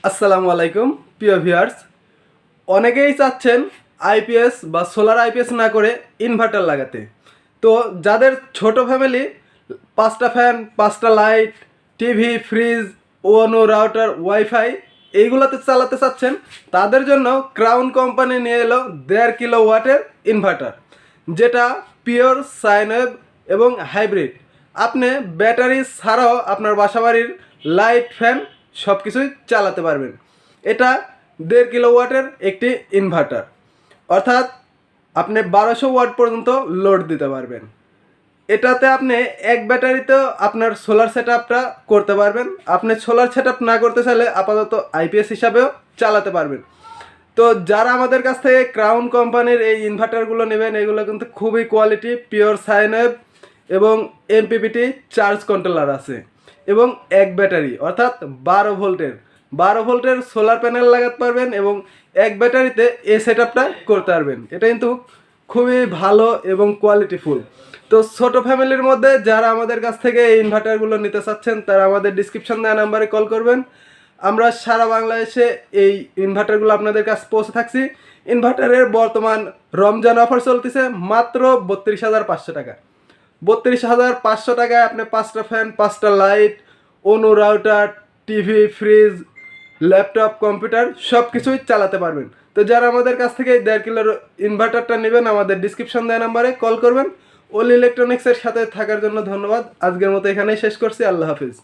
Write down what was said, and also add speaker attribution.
Speaker 1: আসসালামু আলাইকুম প্রিয় ভিউয়ার্স। অনেকেই চাচ্ছেন আইপিএস বা সোলার আইপিএস না করে ইনভার্টার লাগাতে। তো যাদের ছোট ফ্যামিলি, 5টা ফ্যান, 5টা লাইট, টিভি, ফ্রিজ, ওয়ানো, রাউটার, ওয়াইফাই এইগুলোতে চালাতে চাচ্ছেন, তাদের জন্য ক্রাউন কোম্পানি নিয়ে এলো 1.5 কিলোওয়াটের ইনভার্টার, যেটা পিওর সাইন ওয়েভ এবং হাইব্রিড। আপনি ব্যাটারি ছাড়াও আপনার বাসাবাড়ির লাইট, ফ্যান সব কিছুই চালাতে পারবেন। এটা 1.5 কিলোওয়াটের একটি ইনভার্টার, অর্থাৎ আপনি 1200 ওয়াট পর্যন্ত লোড দিতে পারবেন। এটাতে আপনি এক ব্যাটারিতেও আপনার সোলার সেট আপটা করতে পারবেন। আপনি সোলার সেট আপ না করতে চাইলে আপাতত আইপিএস হিসাবেও চালাতে পারবেন। তো যারা আমাদের কাছ থেকে ক্রাউন কোম্পানির এই ইনভার্টারগুলো নেবেন, এগুলো কিন্তু খুবই কোয়ালিটি, পিওর সাইন ওয়েভ এবং এমপিপিটি চার্জ কন্ট্রোলার আছে, এবং এক ব্যাটারি অর্থাৎ 12 ভোল্টের সোলার প্যানেল লাগাতে পারবেন এবং এক ব্যাটারিতে এই সেট আপটা করতে পারবেন। এটা কিন্তু খুবই ভালো এবং কোয়ালিটিফুল। তো ছোট ফ্যামিলির মধ্যে যারা আমাদের কাছ থেকে এই ইনভার্টারগুলো নিতে চাচ্ছেন, তারা আমাদের ডিসক্রিপশন দেওয়া নাম্বারে কল করবেন। আমরা সারা বাংলাদেশে এই ইনভার্টারগুলো আপনাদের কাছে পৌঁছে থাকছি। ইনভার্টারের বর্তমান রমজান অফার চলতেছে মাত্র 32,500 টাকা। 32,500 টাকায় আপনি 5টা ফ্যান, 5টা light, YONO, router, TV, fridge, laptop, computer সব কিছুই চালাতে পারবেন। তো যারা আমাদের কাছ থেকে 1.5 কিলোর ইনভার্টারটা নেবেন, আমাদের ডিসক্রিপশন দেওয়া নাম্বারে কল করবেন। ওলি ইলেকট্রনিক্সের সাথে থাকার জন্য ধন্যবাদ। আজকের মতো এখানেই শেষ করছি। আল্লাহ হাফিজ।